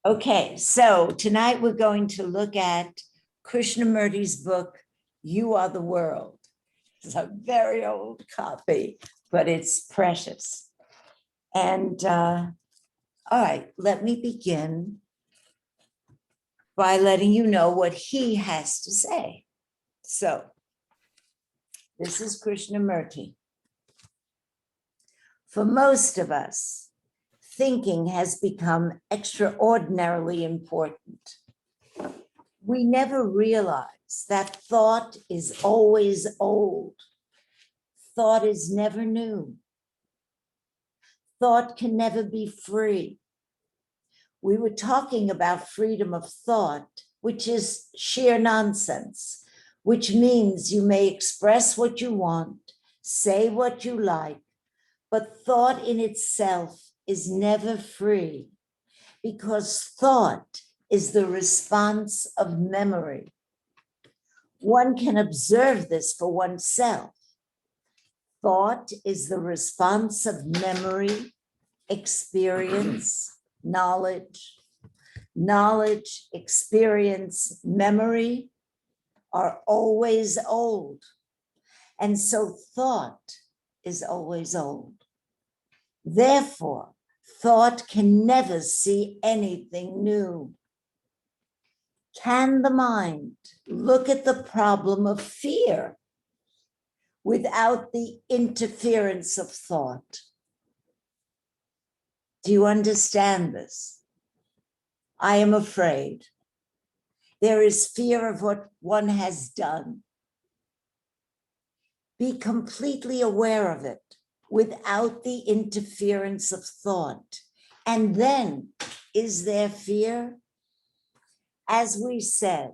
Okay, so tonight we're going to look at Krishnamurti's book, You Are the World. It's a very old copy, but it's precious. And all right, let me begin by letting you know what he has to say. So this is Krishnamurti. For most of us, thinking has become extraordinarily important. We never realize that thought is always old. Thought is never new. Thought can never be free. We were talking about freedom of thought, which is sheer nonsense, which means you may express what you want, say what you like, but thought in itself is never free, because thought is the response of memory. One can observe this for oneself. Thought is the response of memory, experience, knowledge. Knowledge, experience, memory are always old. And so thought is always old. Therefore, thought can never see anything new. Can the mind look at the problem of fear without the interference of thought? Do you understand this? I am afraid. There is fear of what one has done. Be completely aware of it without the interference of thought. And then, is there fear? As we said,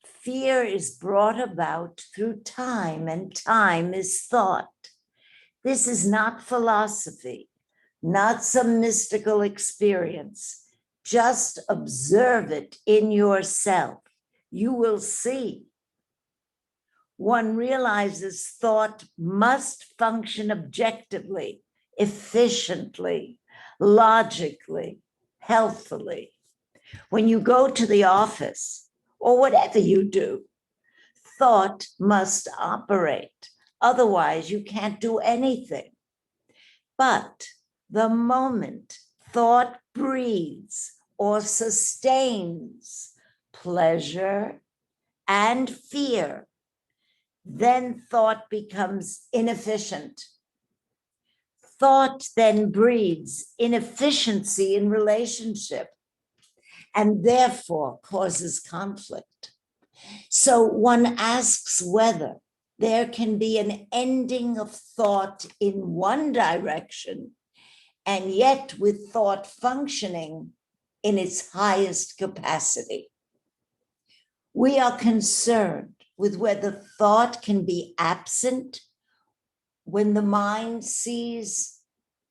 fear is brought about through time, and time is thought. This is not philosophy, not some mystical experience. Just observe it in yourself. You will see. One realizes thought must function objectively, efficiently, logically, healthily. When you go to the office, or whatever you do, thought must operate. Otherwise, you can't do anything. But the moment thought breathes or sustains pleasure and fear, then thought becomes inefficient. Thought then breeds inefficiency in relationship and therefore causes conflict. So one asks whether there can be an ending of thought in one direction and yet with thought functioning in its highest capacity. We are concerned with whether thought can be absent when the mind sees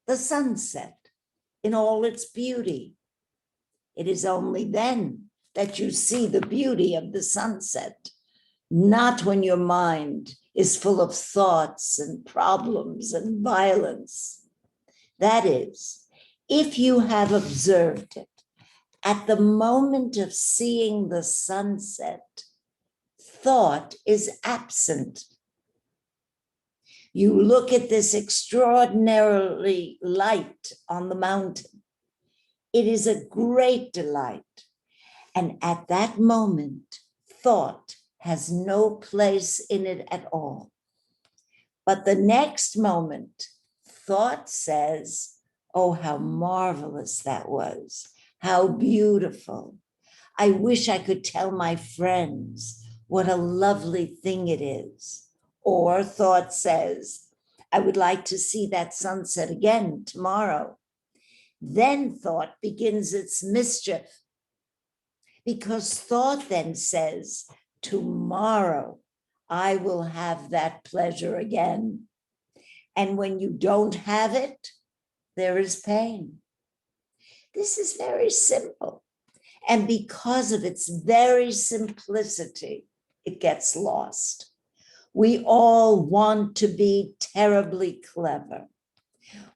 the sunset in all its beauty. It is only then that you see the beauty of the sunset, not when your mind is full of thoughts and problems and violence. That is, if you have observed it at the moment of seeing the sunset, thought is absent. You look at this extraordinarily light on the mountain. It is a great delight. And at that moment, thought has no place in it at all. But the next moment, thought says, oh, how marvelous that was. How beautiful. I wish I could tell my friends what a lovely thing it is. Or thought says, I would like to see that sunset again tomorrow. Then thought begins its mischief, because thought then says, tomorrow I will have that pleasure again. And when you don't have it, there is pain. This is very simple. And because of its very simplicity, it gets lost. We all want to be terribly clever.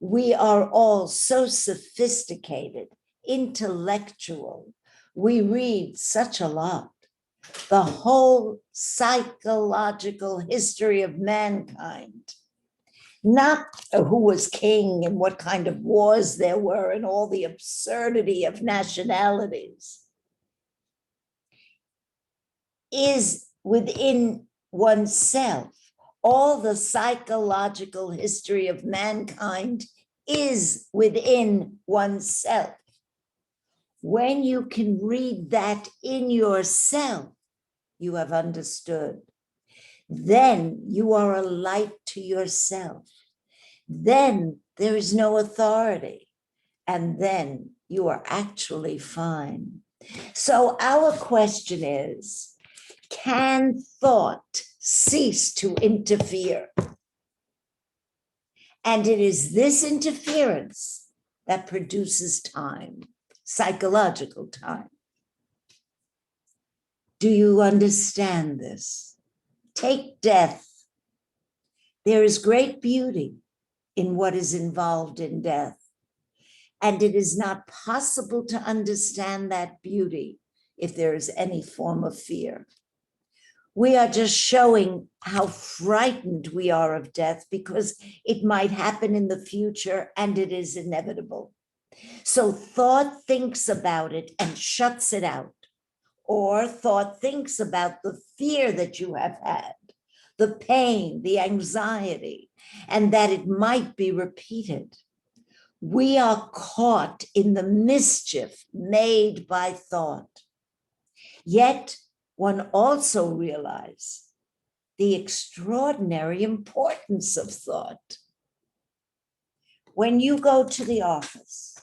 We are all so sophisticated intellectual. We read such a lot. The whole psychological history of mankind, not who was king and what kind of wars there were and all the absurdity of nationalities, is within oneself. All the psychological history of mankind is within oneself. When you can read that in yourself, you have understood. Then you are a light to yourself. Then there is no authority. And then you are actually fine. So our question is, can thought cease to interfere? And it is this interference that produces time, psychological time. Do you understand this? Take death. There is great beauty in what is involved in death. And it is not possible to understand that beauty if there is any form of fear. We are just showing how frightened we are of death because it might happen in the future and it is inevitable. So thought thinks about it and shuts it out. Or thought thinks about the fear that you have had, the pain, the anxiety, and that it might be repeated. We are caught in the mischief made by thought. Yet one also realizes the extraordinary importance of thought. When you go to the office,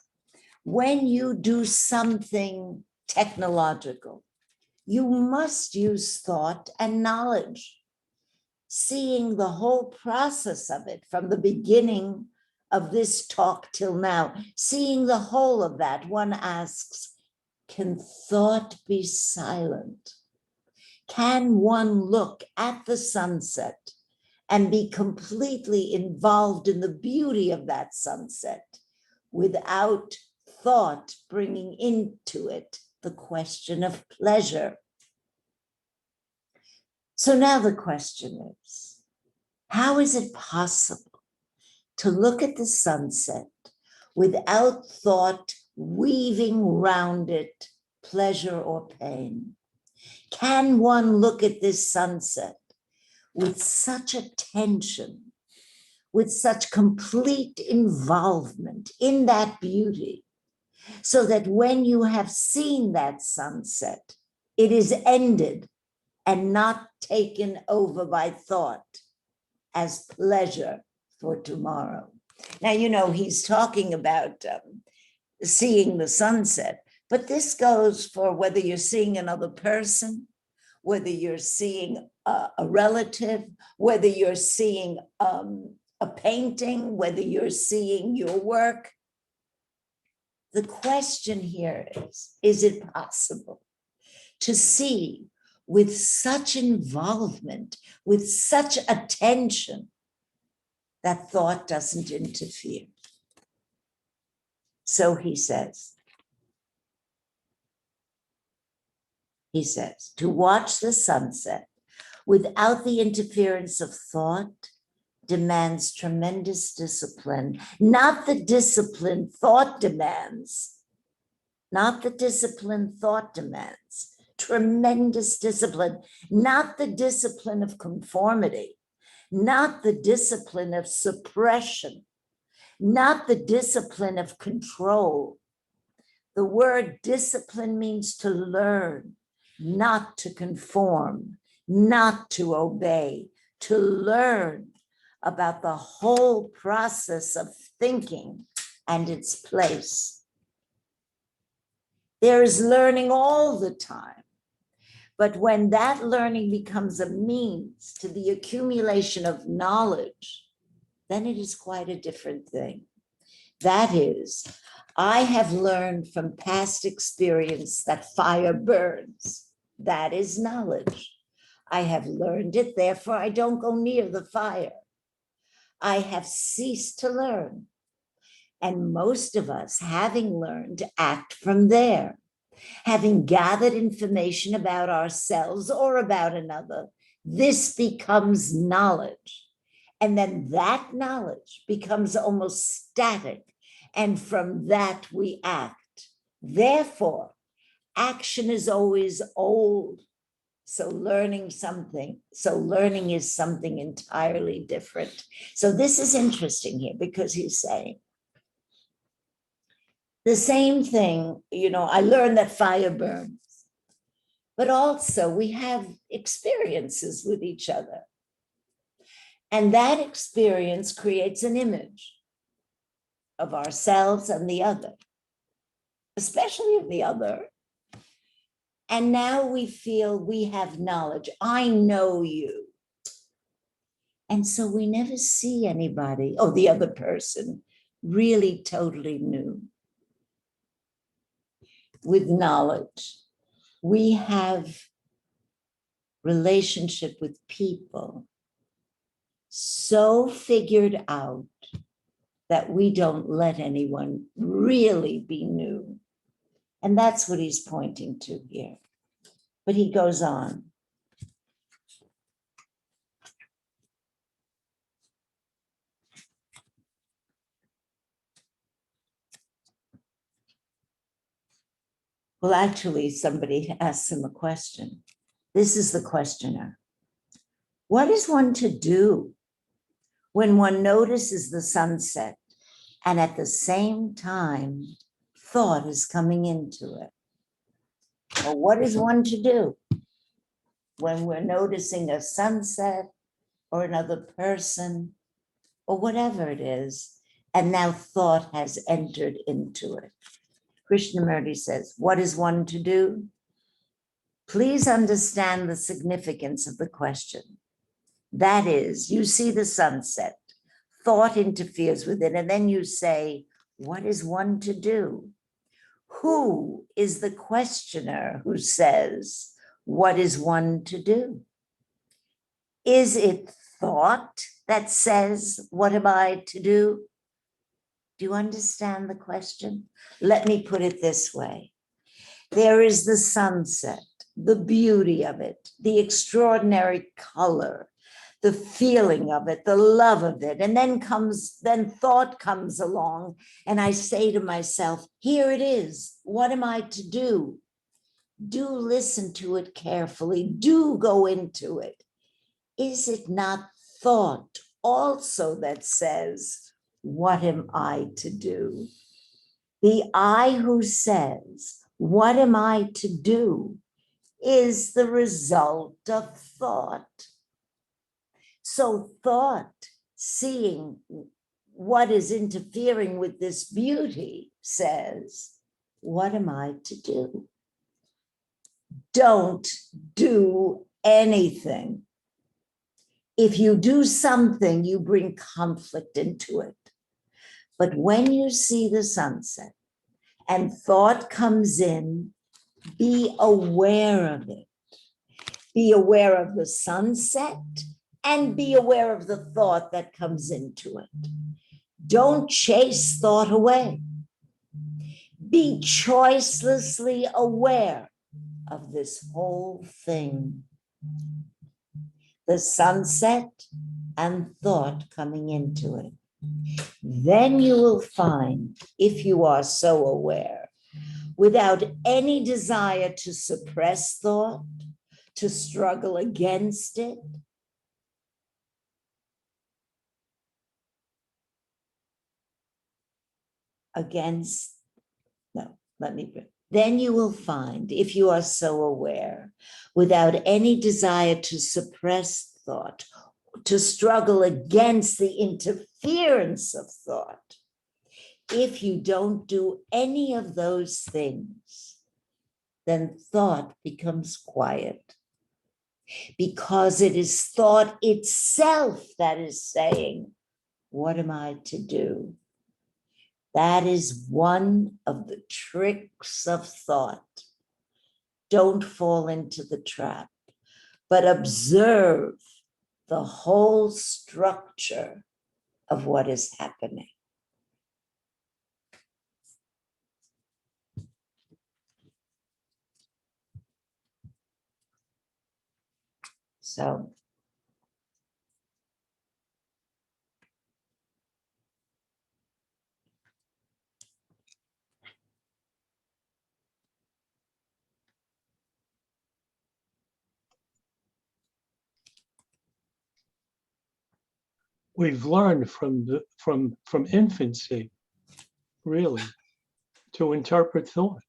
when you do something technological, you must use thought and knowledge, seeing the whole process of it from the beginning of this talk till now, seeing the whole of that. One asks, can thought be silent? Can one look at the sunset and be completely involved in the beauty of that sunset without thought bringing into it the question of pleasure? So now the question is, how is it possible to look at the sunset without thought weaving round it pleasure or pain? Can one look at this sunset with such attention, with such complete involvement in that beauty, so that when you have seen that sunset, it is ended and not taken over by thought as pleasure for tomorrow? Now, you know, he's talking about seeing the sunset, but this goes for whether you're seeing another person, whether you're seeing a relative, whether you're seeing a painting, whether you're seeing your work. The question here is it possible to see with such involvement, with such attention, that thought doesn't interfere? So he says, to watch the sunset without the interference of thought demands tremendous discipline, not the discipline thought demands, not the discipline thought demands, tremendous discipline, not the discipline of conformity, not the discipline of suppression, not the discipline of control. The word discipline means to learn, not to conform, not to obey, to learn about the whole process of thinking and its place. There is learning all the time, but when that learning becomes a means to the accumulation of knowledge, then it is quite a different thing. That is, I have learned from past experience that fire burns. That is knowledge. I have learned it, therefore I don't go near the fire. I have ceased to learn. And most of us, having learned to act from there, having gathered information about ourselves or about another, this becomes knowledge. And then that knowledge becomes almost static. And from that we act. Therefore, action is always old. So learning is something entirely different. So this is interesting here because he's saying the same thing, I learned that fire burns, but also we have experiences with each other. And that experience creates an image of ourselves and the other, especially of the other. And now we feel we have knowledge. I know you. And so we never see anybody, the other person, really totally new. With knowledge, we have relationship with people so figured out that we don't let anyone really be new. And that's what he's pointing to here. But he goes on. Well, actually, somebody asks him a question. This is the questioner. What is one to do when one notices the sunset and at the same time thought is coming into it? Well, what is one to do when we're noticing a sunset or another person or whatever it is, and now thought has entered into it? Krishnamurti says, what is one to do? Please understand the significance of the question. That is, you see the sunset, thought interferes with it, and then you say, what is one to do? Who is the questioner who says, what is one to do? Is it thought that says, what am I to do? Do you understand the question? Let me put it this way. There is the sunset, the beauty of it, the extraordinary color, the feeling of it, the love of it. And then thought comes along, and I say to myself, here it is. What am I to do? Do listen to it carefully. Do go into it. Is it not thought also that says, what am I to do? The I who says, what am I to do, is the result of thought. So thought, seeing what is interfering with this beauty, says, what am I to do? Don't do anything. If you do something, you bring conflict into it. But when you see the sunset and thought comes in, be aware of it. Be aware of the sunset and be aware of the thought that comes into it. Don't chase thought away. Be choicelessly aware of this whole thing. The sunset and thought coming into it. Then you will find, if you are so aware, without any desire to suppress thought, to struggle against it, then you will find, if you are so aware, without any desire to suppress thought, to struggle against the interference of thought, if you don't do any of those things, then thought becomes quiet, because it is thought itself that is saying, what am I to do? That is one of the tricks of thought. Don't fall into the trap, but observe the whole structure of what is happening. So we've learned from infancy, really, to interpret thought.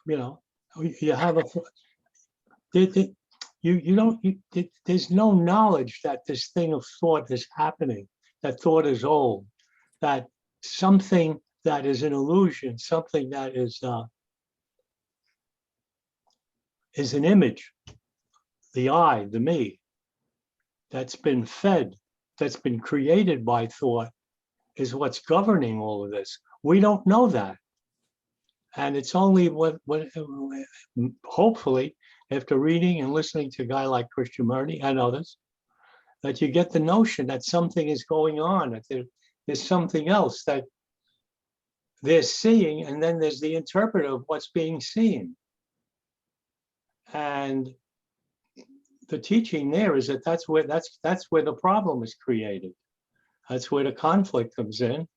You know, you have a you don't there's no knowledge that this thing of thought is happening, that thought is old, that something that is an illusion, something that is an image, the I, the me, that's been fed, that's been created by thought, is what's governing all of this. We don't know that. And it's only when hopefully, after reading and listening to a guy like Krishnamurti and others, that you get the notion that something is going on, that there's something else that they're seeing, and then there's the interpreter of what's being seen. And the teaching there is that that's where the problem is created. That's where the conflict comes in,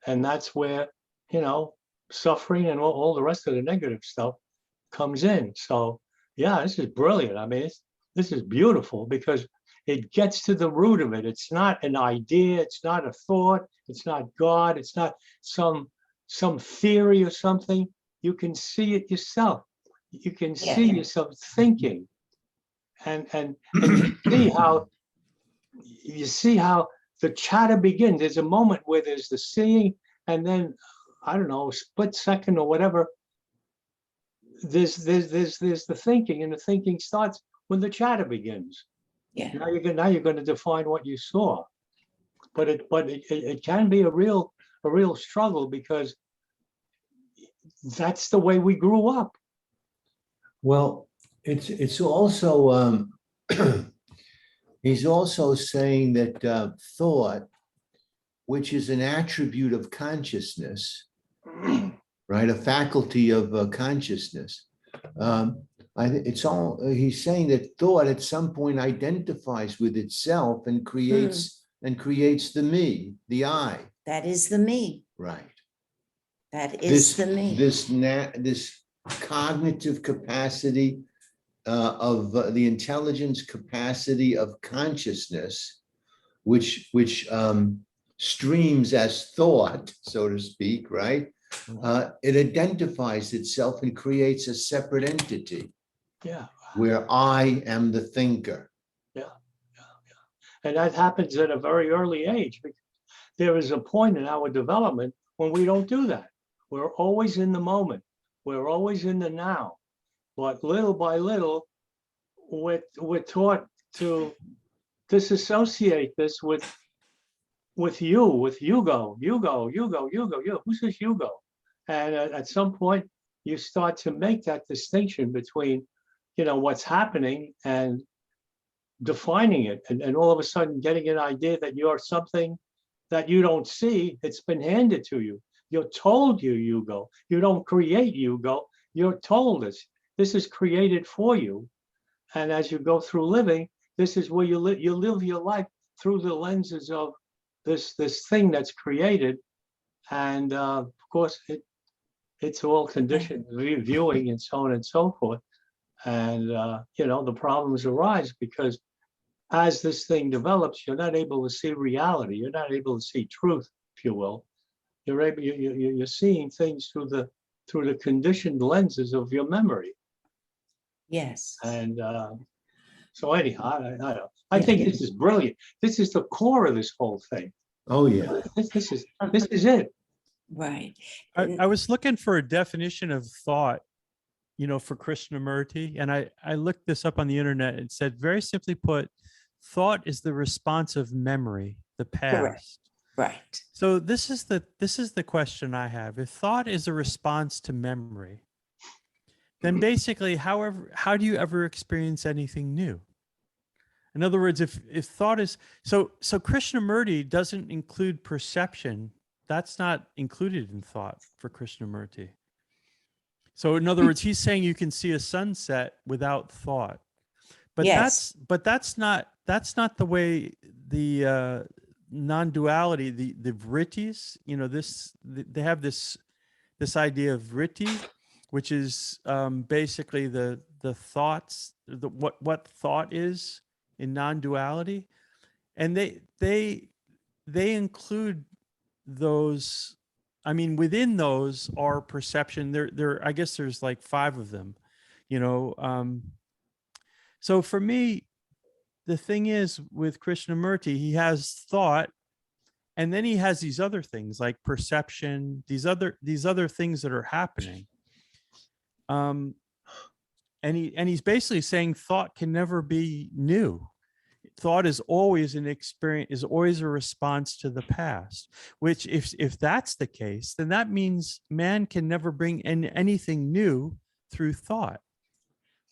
and that's where, you know, suffering and all the rest of the negative stuff comes in. So yeah, this is brilliant. I mean, this is beautiful because it gets to the root of it. It's not an idea, it's not a thought, it's not God, it's not some theory or something. You can see it yourself. You can see yourself thinking, and you see how the chatter begins. There's a moment where there's the seeing, and then, I don't know, a split second or whatever, there's the thinking, and the thinking starts when the chatter begins. yeah. Now you're going to define what you saw, but it can be a real struggle because that's the way we grew up. Well, it's also he's also saying that thought, which is an attribute of consciousness, right, a faculty of consciousness. He's saying that thought at some point identifies with itself and creates the me, the I. That is the me. Right. That is the me. This cognitive capacity of the intelligence capacity of consciousness, which streams as thought, so to speak, right? It identifies itself and creates a separate entity. Yeah. Where I am the thinker. Yeah. And that happens at a very early age. There is a point in our development when we don't do that. We're always in the moment. We're always in the now. But little by little, we're taught to disassociate this with you, who's this Hugo? And at some point, you start to make that distinction between, you know, what's happening and defining it, and all of a sudden getting an idea that you're something that you don't see. It's been handed to you. You're told you go. You don't create you go. You're told this is created for you. And as you go through living, this is where you live your life through the lenses of this thing that's created. And of course, it's all conditioned viewing and so on and so forth. And you know, the problems arise because as this thing develops, you're not able to see reality. You're not able to see truth, if you will. You're seeing things through the conditioned lenses of your memory. Yes. And so anyhow, I think this is brilliant. This is the core of this whole thing. Oh yeah. This is it. Right. I was looking for a definition of thought, you know, for Krishnamurti, and I looked this up on the internet. It said, very simply put, thought is the response of memory, the past. Correct. Right. So this is the question I have. If thought is a response to memory, then basically, how do you ever experience anything new? In other words, if thought is so Krishnamurti doesn't include perception. That's not included in thought for Krishnamurti. So in other words, he's saying you can see a sunset without thought. But Yes. that's not the way the non-duality, the vrittis, they have this idea of vritti, which is basically the thoughts, what thought is in non-duality, and they include those. I mean, within those are perception. There I guess there's like 5 of them, so for me, the thing is with Krishnamurti, he has thought, and then he has these other things like perception, these other things that are happening. And he's basically saying thought can never be new. Thought is always an experience, is always a response to the past, which if that's the case, then that means man can never bring in anything new through thought.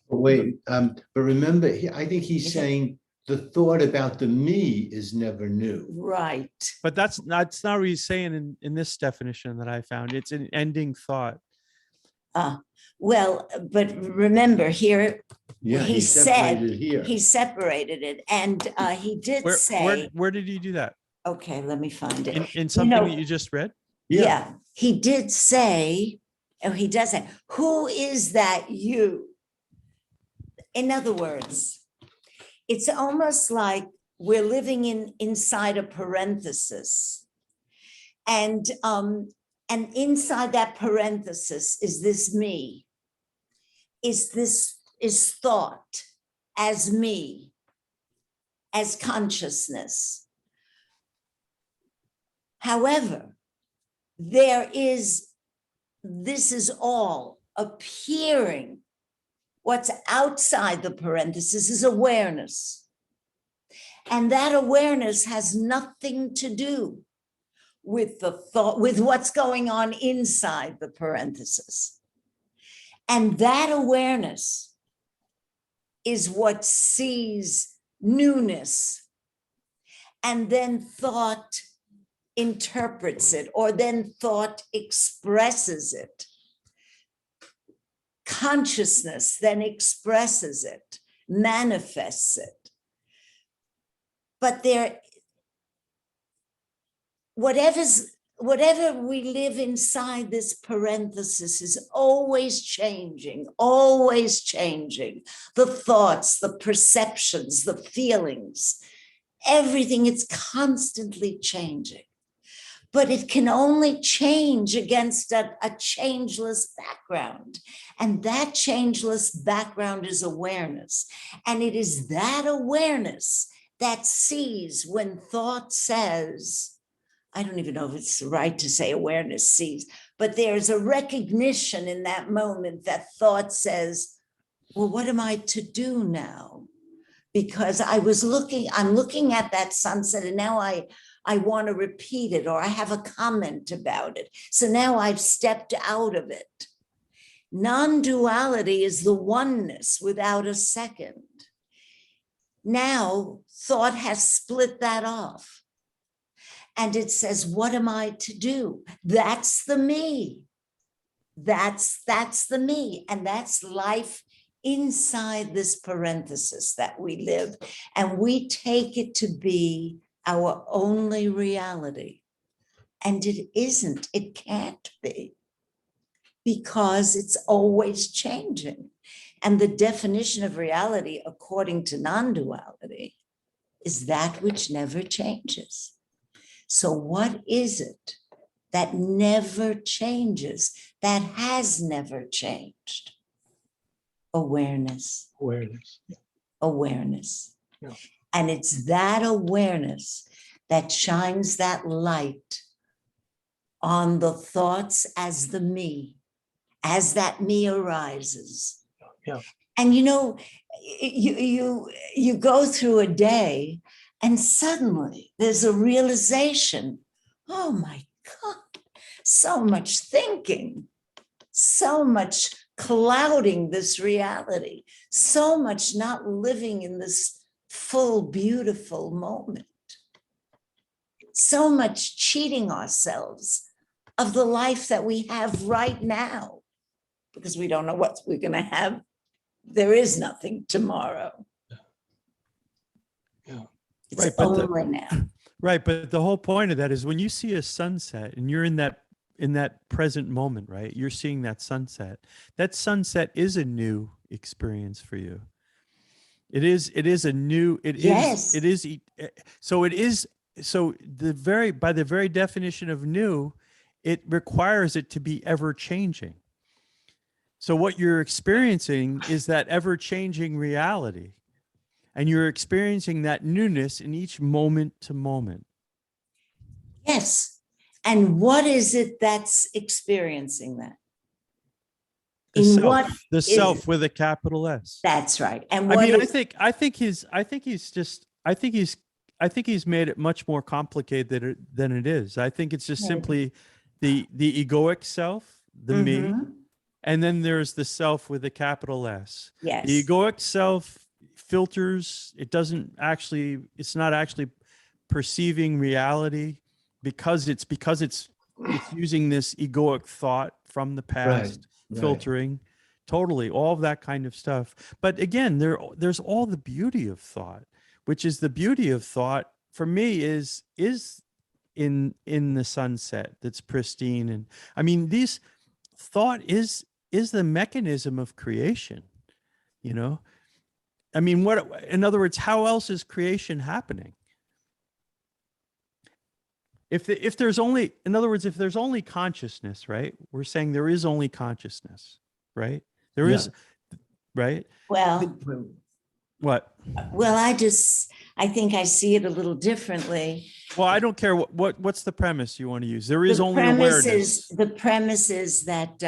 But wait, but remember, I think he's saying the thought about the me is never new. Right. But that's not what he's saying in this definition that I found. It's an ending thought. Well, but remember here, Yeah, he separated said here. he separated it, and he did say, where did he do that? okay, let me find it. In something that you just read? Yeah, he did say, oh, he does say, who is that you? In other words, it's almost like we're living inside a parenthesis. And inside that parenthesis is this me, is thought as me, as consciousness. However, this is all appearing. What's outside the parenthesis is awareness. And that awareness has nothing to do with the thought, with what's going on inside the parenthesis. And that awareness is what sees newness. And then thought interprets it, or then thought expresses it. Consciousness then expresses it, manifests it. But whatever we live inside this parenthesis is always changing, always changing. The thoughts, the perceptions, the feelings, everything, it's constantly changing. But it can only change against a changeless background. And that changeless background is awareness. And it is that awareness that sees when thought says, I don't even know if it's right to say awareness sees, but there's a recognition in that moment that thought says, well, what am I to do now? Because I'm looking at that sunset, and now I want to repeat it, or I have a comment about it. So now I've stepped out of it. Non-duality is the oneness without a second. Now thought has split that off. And it says, what am I to do? That's the me. That's the me. And that's life inside this parenthesis that we live. And we take it to be our only reality. And it isn't, it can't be, because it's always changing. And the definition of reality, according to non-duality, is that which never changes. So what is it that never changes, that has never changed? Awareness. Awareness. Awareness. Yeah. And it's that awareness that shines that light on the thoughts as the me, as that me arises. Yeah. And you go through a day and suddenly there's a realization, oh my God, so much thinking, so much clouding this reality, so much not living in this full, beautiful moment, so much cheating ourselves of the life that we have right now, because we don't know what we're going to have. There is nothing tomorrow. It's Right, but only now. right, but the whole point of that is when you see a sunset and you're in that present moment, right? You're seeing that sunset. That sunset is a new experience for you. It is a new, Yes. so it is, so by the very definition of new, it requires it to be ever changing. So what you're experiencing is that ever changing reality, and you're experiencing that newness in each moment to moment. Yes. And what is it that's experiencing that? The In self, what the is self it? with a capital S. That's right. And I what mean, is, I think he's made it much more complicated than it is. I think it's just Maybe. simply the egoic self, the me, Mhm. and then there's the self with a capital S. Yes. The egoic self filters, it's not actually perceiving reality because it's using this egoic thought from the past, right. filtering totally all of that kind of stuff. But again, there's all the beauty of thought, which is the beauty of thought for me is in the sunset that's pristine. And I mean, these thought is the mechanism of creation, you know. I mean, in other words, how else is creation happening? If there's only, in other words, if there's only consciousness, right? We're saying there is only consciousness, right? There is, right? Well, What? I think I see it a little differently. Well, I don't care what's the premise you want to use. There is only awareness. The premise is that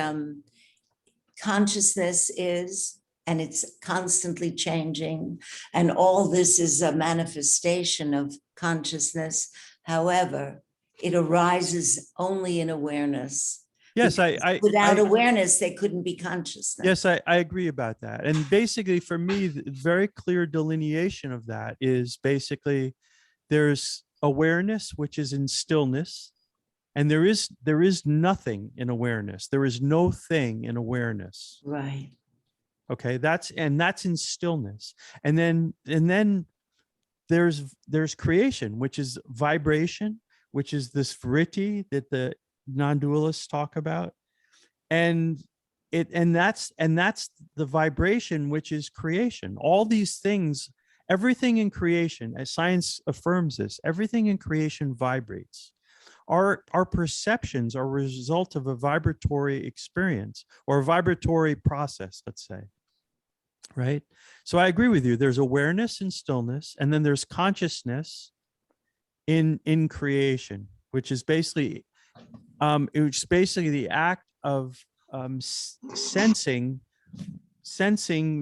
consciousness is, and it's constantly changing, and all this is a manifestation of consciousness. However, it arises only in awareness. Yes, Without awareness, there couldn't be consciousness. Yes, I agree about that. And basically, for me, the very clear delineation of that is basically there's awareness, which is in stillness, and there is nothing in awareness. There is no thing in awareness. Right. Okay, that's in stillness. And then there's creation, which is vibration, which is this vritti that the non-dualists talk about. And that's the vibration, which is creation. All these things, everything in creation, as science affirms this, everything in creation vibrates. Our perceptions are a result of a vibratory experience or a vibratory process, let's say. Right? So I agree with you. There's awareness in stillness, and then there's consciousness in creation, which is basically the act of sensing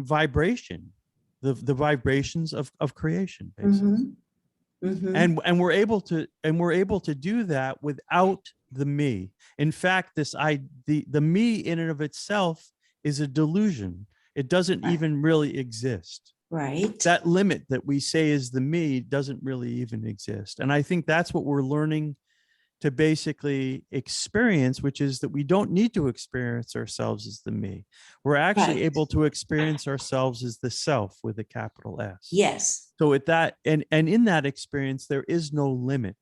vibration, the vibrations of creation, basically. Mm-hmm. Mm-hmm. And we're able to do that without the me. In fact, the me in and of itself is a delusion. It doesn't even really exist. Right. That limit that we say is the me doesn't really even exist. And I think that's what we're learning to basically experience, which is that we don't need to experience ourselves as the me. We're actually able to experience ourselves as the self with a capital S. Yes. So with that, and in that experience, there is no limit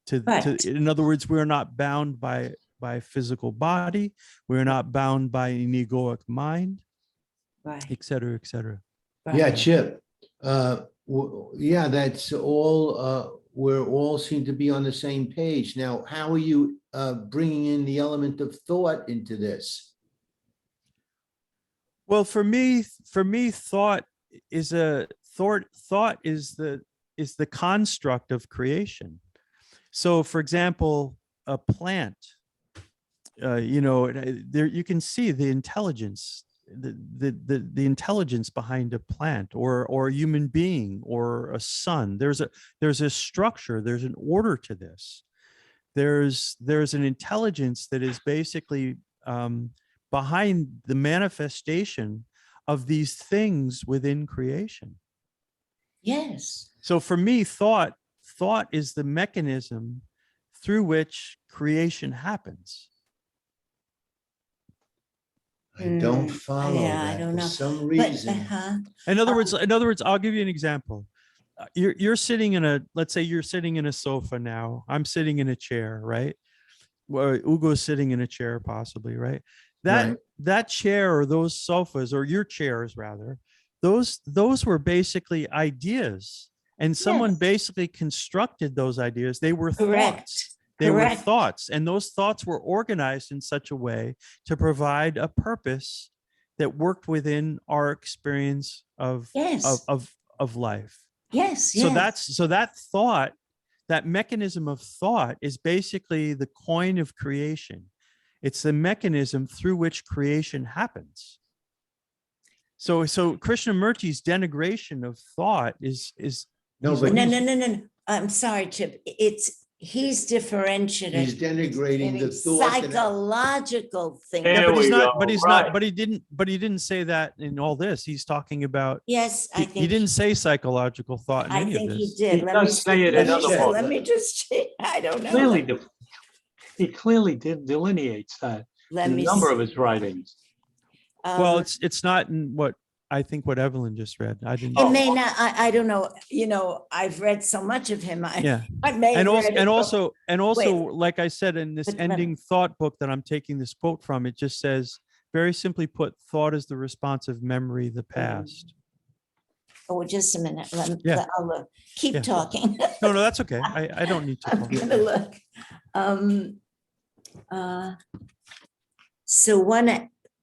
to in other words, we're not bound by physical body. We're not bound by an egoic mind, Right. et cetera, et cetera. Right. Yeah, Chip. Yeah, that's all. We all seem to be on the same page. Now, how are you bringing in the element of thought into this? Well, for me, thought is the construct of creation. So, for example, a plant, there you can see the intelligence, the intelligence behind a plant or a human being or a sun. There's a structure, there's an order to this. There's an intelligence that is basically behind the manifestation of these things within creation. Yes. So for me, thought is the mechanism through which creation happens. I don't follow Yeah, that I don't for know. some reason. In other words, I'll give you an example. you're sitting in a, let's say you're sitting in a sofa now. I'm sitting in a chair, right? Well, Ugo's sitting in a chair, possibly, right? Right. That chair or those sofas or your chairs rather, those were basically ideas, and someone Yes. basically constructed those ideas. They were Correct. thoughts. They were Correct. thoughts, and those thoughts were organized in such a way to provide a purpose that worked within our experience of Yes. of life. Yes. So Yes. that thought, that mechanism of thought is basically the coin of creation. It's the mechanism through which creation happens. So Krishnamurti's denigration of thought is No, he's- but No. I'm sorry, Chip. He's differentiating. he's denigrating the thought. that- Psychological thing. Yeah, yeah, but we he's not, go, but he's right. not, but he didn't say that in all this. He's talking about, Yes, I he think didn't say psychological thought in I any think of he this. did. He does say it in let other me, books. let me just, I don't know. Clearly, he clearly delineates that Let in a me number of see. his writings. Well, it's not in what I think what Evelyn just read. I didn't. It may not, I don't know, I've read so much of him. Yeah. I may And have also, read it, and but- also, and also, like I said, in this but- ending thought book that I'm taking this quote from, it just says, very simply put, thought is the response of memory, the past. Oh, just a minute. Yeah. I'll look. Keep Yeah. talking. No, that's okay. I don't need to. I'm talk. gonna look. So one,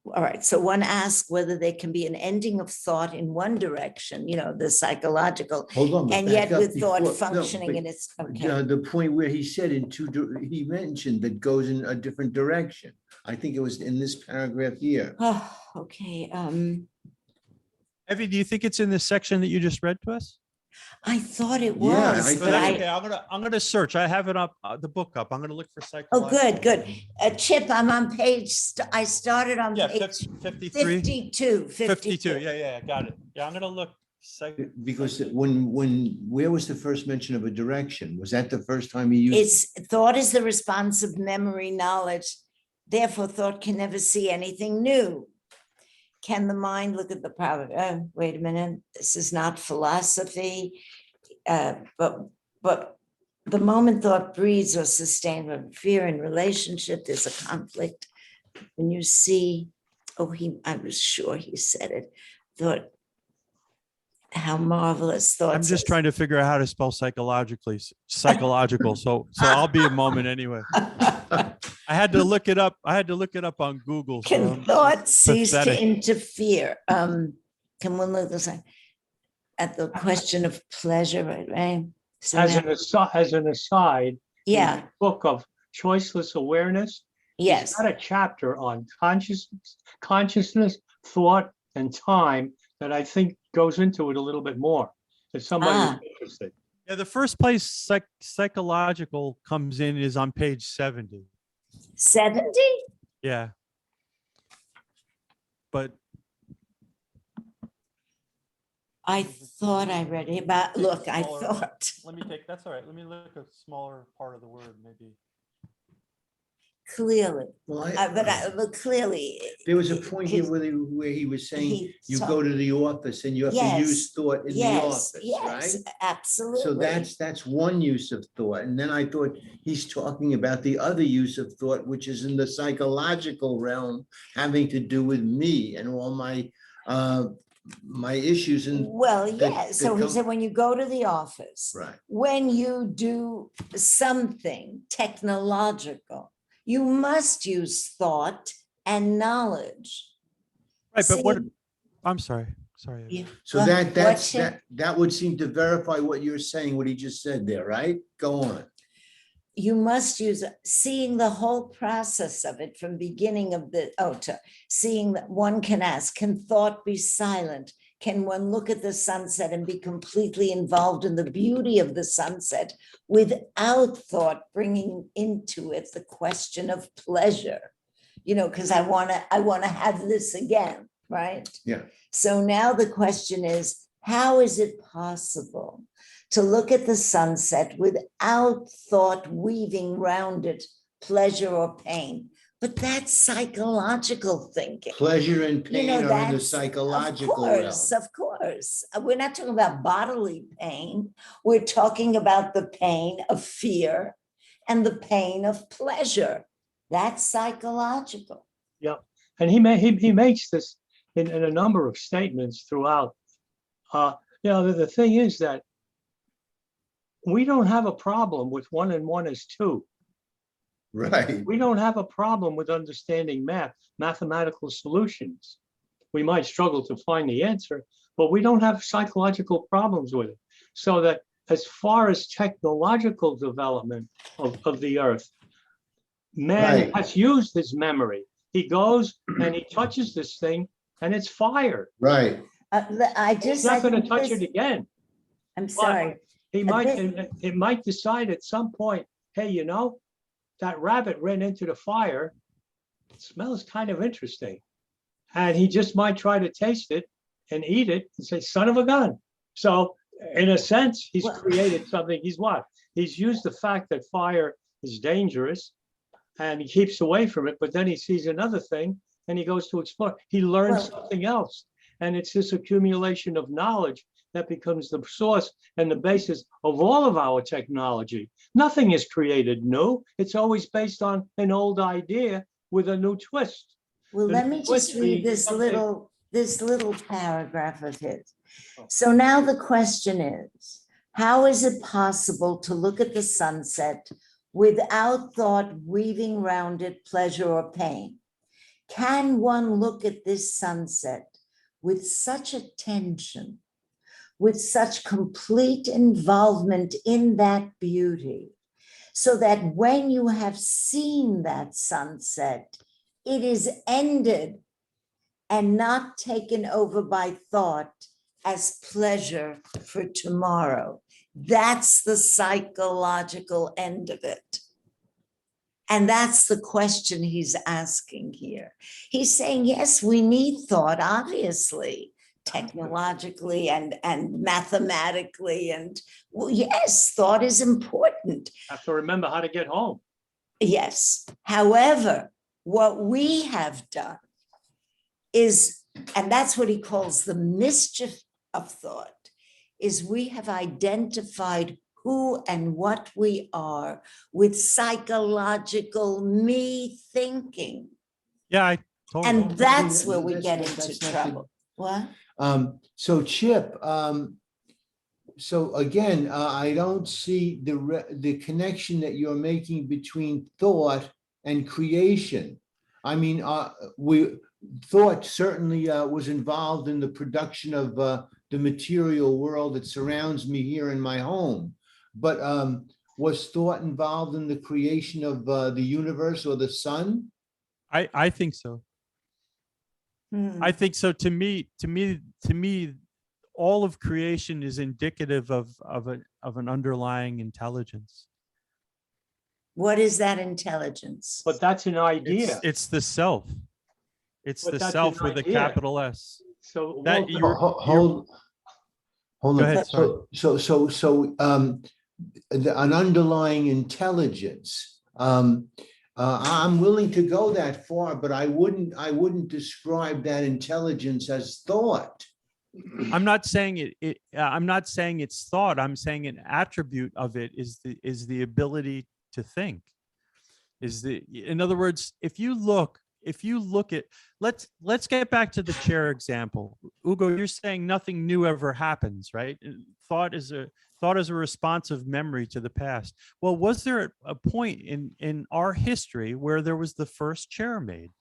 all right, so one asks whether there can be an ending of thought in one direction, the psychological, Hold on. but and back yet up with thought before- no, functioning but, in its, okay. The point where he said he mentioned that goes in a different direction. I think it was in this paragraph here. Oh, okay, Evie, do you think it's in this section that you just read to us? I thought it Yeah, was, I No, but that's I, okay. I'm gonna search. I have it up, the book up. I'm gonna look for oh, psychological. good. Chip, I'm on page, I started on Yeah, page 53. 52. 52. Yeah, got it. Yeah, I'm gonna look. Because where was the first mention of a direction? Was that the first time he used? It's, thought is the response of memory, knowledge. Therefore, thought can never see anything new. Can the mind look at the power? Wait a minute, this is not philosophy. But the moment thought breeds or sustained from fear in relationship, there's a conflict. When you see, I was sure he said it, thought, how marvelous thoughts. I'm just trying to figure out how to spell psychological. So I'll be a moment anyway. I had to look it up. On Google. So Can thought cease to pathetic. interfere? Can one look at the question of pleasure, right? So As now- an aside, in yeah, the book of Choiceless Awareness, yes. he's got a chapter on consciousness, thought, and time that I think goes into it a little bit more. If somebody's interested. Yeah, the first place psychological comes in is on page 70. 70? Yeah. But I thought I read it, but look, I Smaller. thought that's all right. Let me look at a smaller part of the word, maybe. clearly, Well, but clearly. there was a point here where he was saying he you saw- go to the office and you have to Yes, use thought in the Yes, office, yes, right? absolutely. So that's one use of thought. And then I thought he's talking about the other use of thought, which is in the psychological realm, having to do with me and all my issues and Well, that- yeah, that so he come- said, when you go to the office, right. when you do something technological, you must use thought and knowledge. Right, but what? See? I'm sorry. Sorry. Yeah. So What- that's what should- that would seem to verify what you're saying, what he just said there, right? Go on. You must use seeing the whole process of it from beginning of to seeing that one can ask, can thought be silent? Can one look at the sunset and be completely involved in the beauty of the sunset without thought bringing into it the question of pleasure? Because I want to have this again, right? Yeah. So now the question is, how is it possible to look at the sunset without thought weaving round it pleasure or pain? But that's psychological thinking. Pleasure and pain are in the that's- psychological realm. Of course. course. We're not talking about bodily pain. We're talking about the pain of fear and the pain of pleasure. That's psychological. Yeah, and he makes this in a number of statements throughout. The thing is that we don't have a problem with 1 and 1 is 2. Right. We don't have a problem with understanding mathematical solutions. We might struggle to find the answer, but we don't have psychological problems with it. So that as far as technological development of the earth, man has used his memory. He goes and he touches this thing and it's fire. Right. He's not going to touch it again. I'm sorry. It might decide at some point, hey, that rabbit ran into the fire. It smells kind of interesting. And he just might try to taste it and eat it and say, son of a gun. So in a sense, he's created something. He's used the fact that fire is dangerous and he keeps away from it, but then he sees another thing and he goes to explore. He learns something else. And it's this accumulation of knowledge that becomes the source and the basis of all of our technology. Nothing is created new. It's always based on an old idea with a new twist. Well, let me just read this little paragraph of his. So now the question is, how is it possible to look at the sunset without thought weaving round it pleasure or pain? Can one look at this sunset with such attention, with such complete involvement in that beauty, so that when you have seen that sunset, it is ended and not taken over by thought as pleasure for tomorrow? That's the psychological end of it. And that's the question he's asking here. He's saying, yes, we need thought, obviously, technologically and mathematically. And well, yes, thought is important. Have to remember how to get home. Yes. However, what we have done is, and that's what he calls the mischief of thought, is we have identified who and what we are with psychological me thinking. Yeah, I totally. And that's where we That's get not- into that's not trouble. What? So Chip, so again, I don't see the connection that you're making between thought and creation. I mean, thought certainly was involved in the production of the material world that surrounds me here in my home. But was thought involved in the creation of the universe or the sun? I think so. I think so. To me, all of creation is indicative of an underlying intelligence. What is that intelligence? But that's an idea. It's the self. It's But the that's self an with a idea. capital S. So That Walter, you're- Hold Go on. ahead, So an underlying intelligence. I'm willing to go that far, but I wouldn't describe that intelligence as thought. I'm not saying I'm not saying it's thought. I'm saying an attribute of it is the ability to think. In other words, if you look at, let's get back to the chair example. Ugo, you're saying nothing new ever happens, right? Thought is a responsive memory to the past. Well, was there a point in our history where there was the first chair made?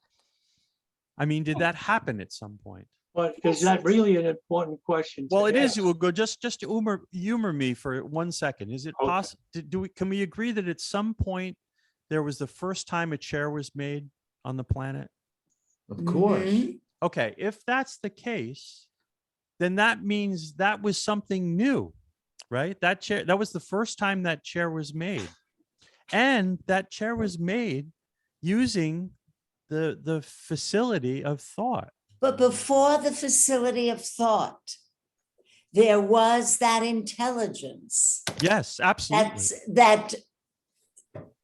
I mean, did that happen at some point? but is that really an important question? Well, it is, ask? Ugo. Just to humor me for 1 second. Is it Okay. possible? Can we agree that at some point there was the first time a chair was made on the planet? Of course. Mhm. Okay, if that's the case, then that means that was something new, right? That was the first time that chair was made. And that chair was made using the facility of thought. But before the facility of thought, there was that intelligence Yes, absolutely. that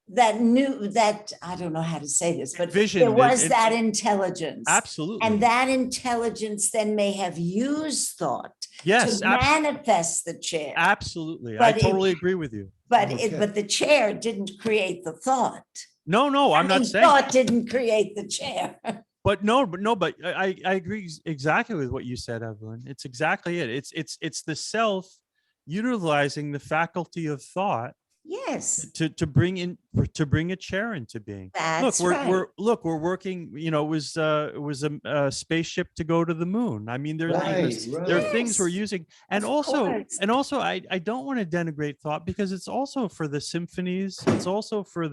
that knew that, I don't know how to say this, but Vision, there was it- that intelligence. Absolutely. And that intelligence then may have used thought Yes, to manifest the chair. absolutely. I But it- totally agree with you. Okay. But the chair didn't create the thought. No, I'm I not mean, saying. thought didn't create the chair. But I agree exactly with what you said, Evelyn. It's exactly it. It's the self utilizing the faculty of thought Yes, to bring a chair into being. that's Look, right. we're working. You know, it was a spaceship to go to the moon. I mean, there are things we're Yes, using, and of also course. I don't want to denigrate thought, because it's also for the symphonies. It's also for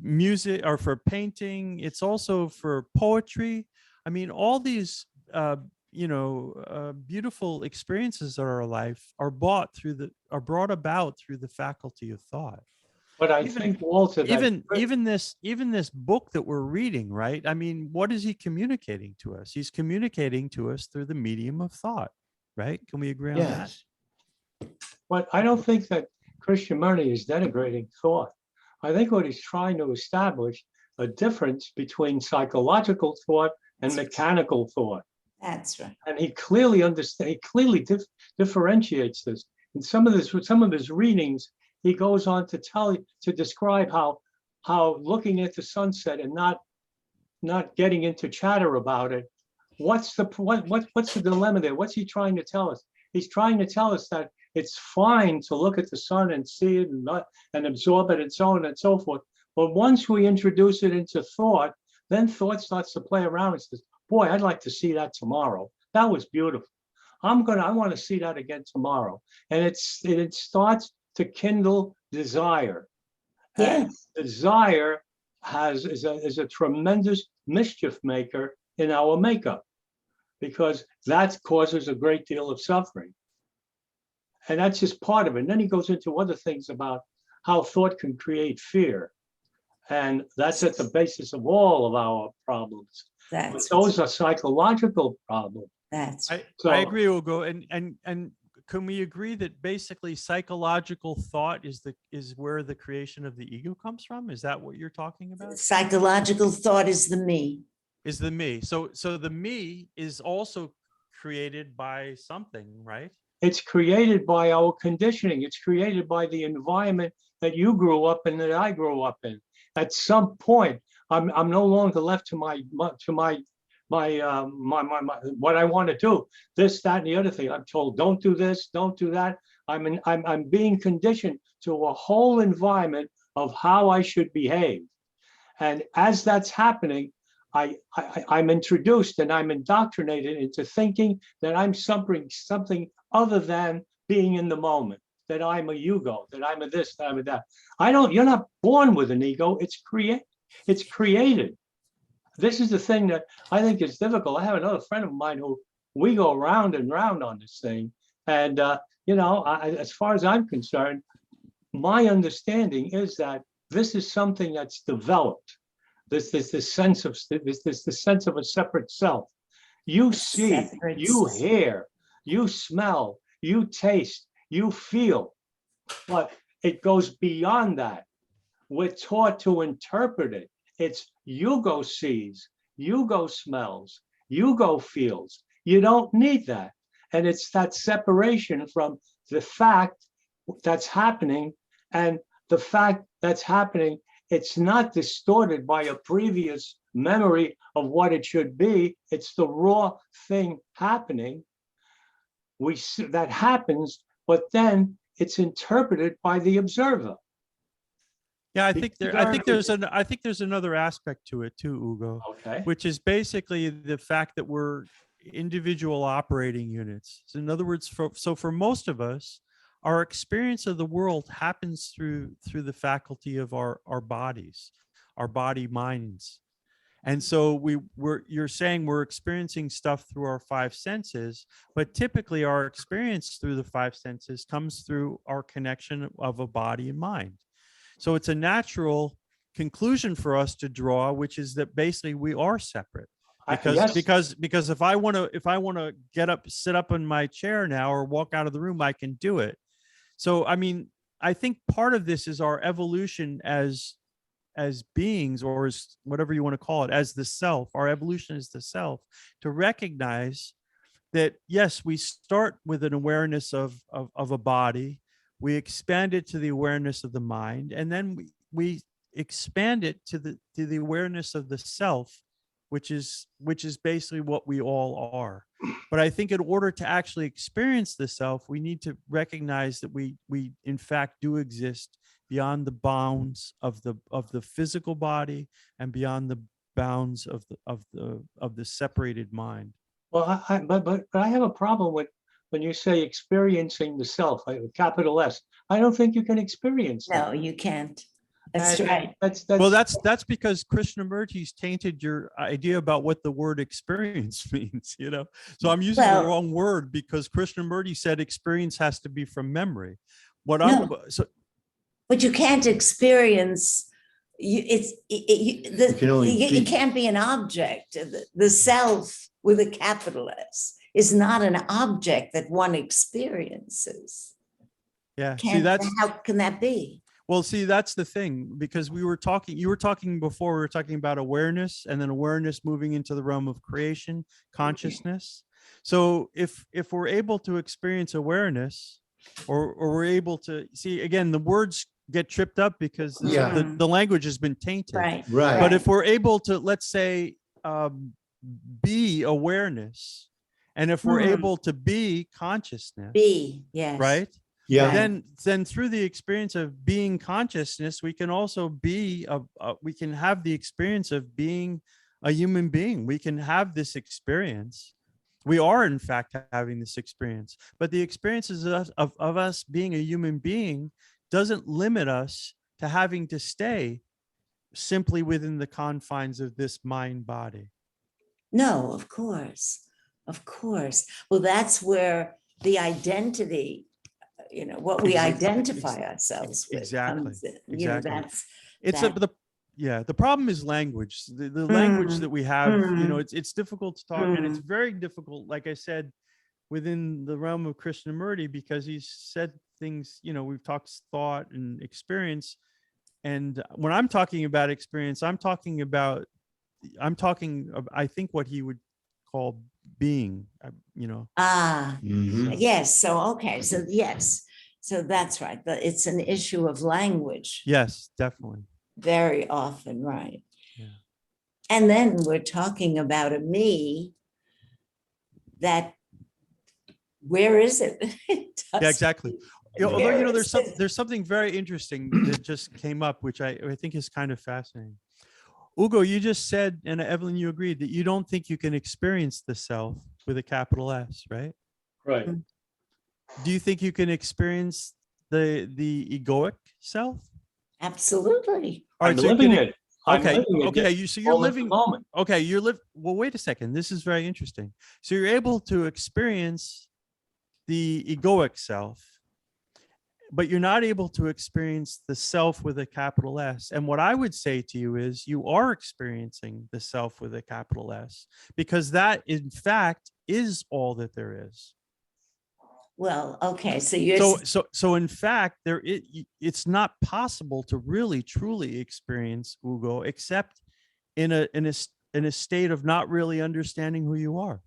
music, or for painting. It's also for poetry. I mean, all these beautiful experiences of our life are brought about through the faculty of thought. But I Even think, Walter, that even this book that we're reading, right? I mean, what is he communicating to us? He's communicating to us through the medium of thought, right? Can we agree on that? Yes. but I don't think that Krishnamurti is denigrating thought. I think what he's trying to establish a difference between psychological thought and mechanical thought. That's right. And he clearly understands, he clearly differentiates this. In some of his readings, he goes on to describe how looking at the sunset and not getting into chatter about it, what's the dilemma there? What's he trying to tell us? He's trying to tell us that it's fine to look at the sun and see it and absorb it and so on and so forth. But once we introduce it into thought, then thought starts to play around and says, boy, I'd like to see that tomorrow. That was beautiful. I want to see that again tomorrow. And it starts to kindle desire. And Yes, desire is a tremendous mischief maker in our makeup, because that causes a great deal of suffering. And that's just part of it. And then he goes into other things about how thought can create fear. And that's at the basis of all of our problems. But that's those are psychological problems. that's I So agree, Ugo. And can we agree that basically psychological thought is where the creation of the ego comes from? Is that what you're talking about? psychological thought is the me. Is the me. So the me is also created by something, right? it's created by our conditioning. It's created by the environment that you grew up in, that I grew up in. At some point, I'm no longer left to my what I want to do. This, that, and the other thing. I'm told, don't do this, don't do that. I'm being conditioned to a whole environment of how I should behave. And as that's happening, I'm introduced and I'm indoctrinated into thinking that I'm something other than being in the moment, that I'm a ego, that I'm a this, that I'm a that. You're not born with an ego, it's created. This is the thing that I think is difficult. I have another friend of mine who we go round and round on this thing. And, as far as I'm concerned, my understanding is that this is something that's developed. This sense of a separate self. You see, you hear, you smell, you taste, you feel, but it goes beyond that. We're taught to interpret it. It's you go sees, you go smells, you go feels. You don't need that. And it's that separation from the fact that's happening, and the fact that's happening, it's not distorted by a previous memory of what it should be. It's the raw thing happening. That happens, but then it's interpreted by the observer. Yeah, I think there's another aspect to it too, Ugo, Okay. which is basically the fact that we're individual operating units. So in other words, for most of us, our experience of the world happens through the faculty of our bodies, our body minds. And so you're saying we're experiencing stuff through our five senses, but typically our experience through the five senses comes through our connection of a body and mind. So it's a natural conclusion for us to draw, which is that basically we are separate. Because if I want to get up, sit up in my chair now, or walk out of the room, I can do it. So I mean, I think part of this is our evolution as beings, or as whatever you want to call it, as the self. Our evolution is the self, to recognize that yes, we start with an awareness of a body, we expand it to the awareness of the mind, and then we expand it to the awareness of the self, which is basically what we all are. But I think in order to actually experience the self, we need to recognize that we in fact do exist beyond the bounds of the physical body, and beyond the bounds of the separated mind. Well, but I have a problem with when you say experiencing the self, capital S. I don't think you can experience that. No, you can't. That's And right. Well, that's because Krishnamurti's tainted your idea about what the word experience means, you know. So I'm using the wrong word, because Krishnamurti said experience has to be from memory. What I'm so But you can't experience. It can't be an object. The self with a capital S is not an object that one experiences. yeah. See, that's how can that be? Well, see, that's the thing, because you were talking before, we were talking about awareness, and then awareness moving into the realm of creation, consciousness. So if we're able to experience awareness, or we're able to see, again, the words get tripped up because the language has been tainted. Right. But if we're able to, let's say, be awareness, and if we're able to be consciousness, yes. right? Yeah. Then through the experience of being consciousness, we can also be we can have the experience of being a human being. We can have this experience. We are in fact having this experience, but the experiences of us being a human being doesn't limit us to having to stay simply within the confines of this mind body. No, of course. Well, that's where the identity, what we identify ourselves with. Exactly. Exactly. The problem is language. The language that we have, it's difficult to talk, and it's very difficult, like I said, within the realm of Krishnamurti, because he's said things, we've talked thought and experience. And when I'm talking about experience, I think what he would call being, Yes. So that's right. It's an issue of language. Yes, definitely. Very often, right. Yeah. And then we're talking about a me that, where is it? Yeah, exactly. Although, there's something very interesting that just came up, which I think is kind of fascinating. Ugo, you just said, and Evelyn, you agreed, that you don't think you can experience the self with a capital S, right? Right. Do you think you can experience the egoic self? Absolutely. I'm living it. Okay. So you're living. Okay, well, wait a second. This is very interesting. So you're able to experience the egoic self, but you're not able to experience the self with a capital S. And what I would say to you is you are experiencing the self with a capital S, because that in fact is all that there is. Well, okay. So so in fact, it's not possible to really truly experience Ugo except in a state of not really understanding who you are.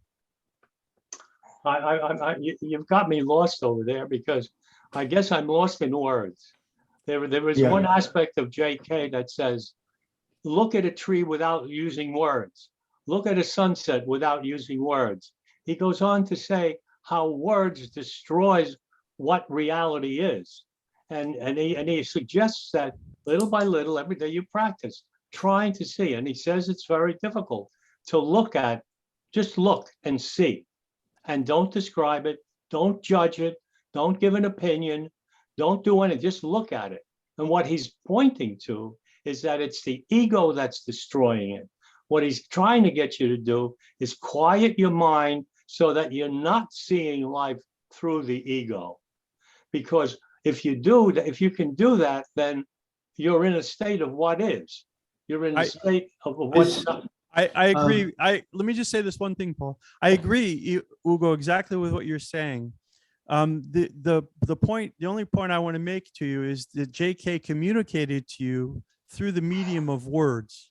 You've got me lost over there, because I guess I'm lost in words. There was one aspect of JK that says, look at a tree without using words. Look at a sunset without using words. He goes on to say how words destroys what reality is. And he suggests that little by little, every day you practice, trying to see. And he says it's very difficult to look at, just look and see. And don't describe it, don't judge it, don't give an opinion, don't do anything, just look at it. And what he's pointing to is that it's the ego that's destroying it. What he's trying to get you to do is quiet your mind so that you're not seeing life through the ego. Because if you can do that, then you're in a state of what is. You're in a state of what's not. I agree. Let me just say this one thing, Paul. I agree, Ugo, exactly with what you're saying. The point, the only point I want to make to you is that JK communicated to you through the medium of words.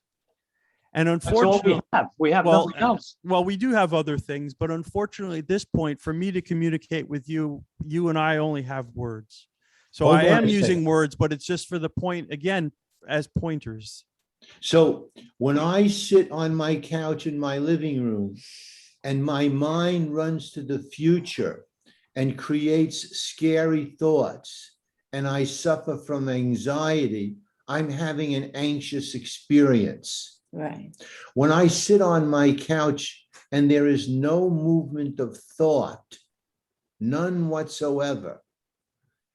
And That's all we unfortunately, have. We have well, nothing else. well, we do have other things, but unfortunately at this point, for me to communicate with you, you and I only have words. So Hold I on am a using second. words, but it's just for the point, again, as pointers. So when I sit on my couch in my living room and my mind runs to the future and creates scary thoughts, and I suffer from anxiety, I'm having an anxious experience. Right. When I sit on my couch and there is no movement of thought, none whatsoever,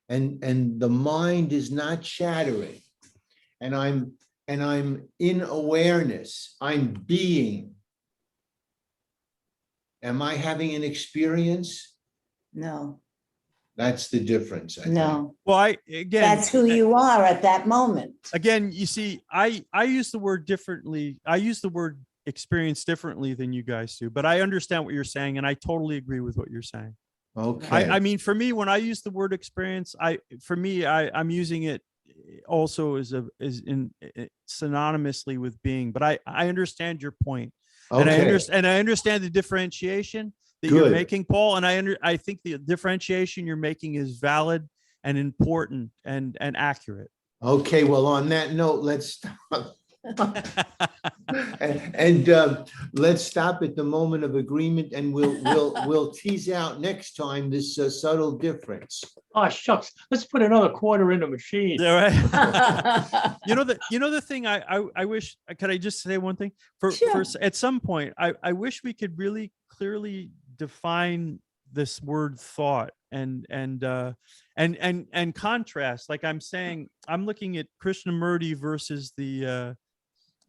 and the mind is not chattering, and I'm in awareness, I'm being. Am I having an experience? No, That's the difference, I think. no. Well, again, That's who you are at that moment. again, you see, I use the word differently. I use the word experience differently than you guys do, but I understand what you're saying, and I totally agree with what you're saying. Okay. I mean, for me, when I use the word experience, I'm using it also as synonymously with being, but I understand your point. And Okay. I understand the differentiation that you're Good. making, Paul. And I think the differentiation you're making is valid and important and accurate. Okay, well, on that note, let's stop. And let's stop at the moment of agreement, and we'll tease out next time this subtle difference. Oh, shucks. Let's put another quarter in the machine. Yeah, right. You know the thing I wish, could I just say one thing for Sure. at some point, I wish we could really clearly define this word thought and contrast. Like I'm saying, I'm looking at Krishnamurti versus the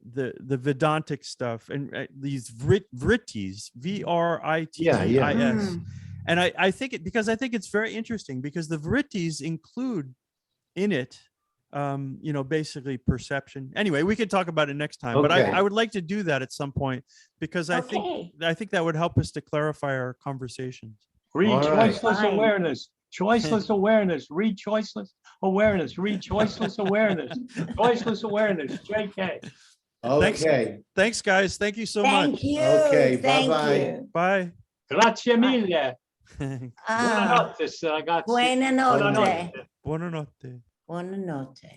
Vedantic stuff and these vrittis, VRITTIS. Yeah. Mm. And I think because I think it's very interesting because the vrittis include in it, basically perception. Anyway, we could talk about it next time, but Okay. I would like to do that at some point because I think that would help us to clarify our conversations. Read All right. choiceless Fine. awareness. Choiceless awareness. Read choiceless awareness. Read choiceless awareness. Choiceless awareness. JK. Okay. Thanks, guys. Thank you so Thank much. you. Okay, Thank bye-bye. you. Bye. Grazie mille. Ah, Buonanotte, ragazzi. buonanotte. Buonanotte. Buonanotte. Buonanotte.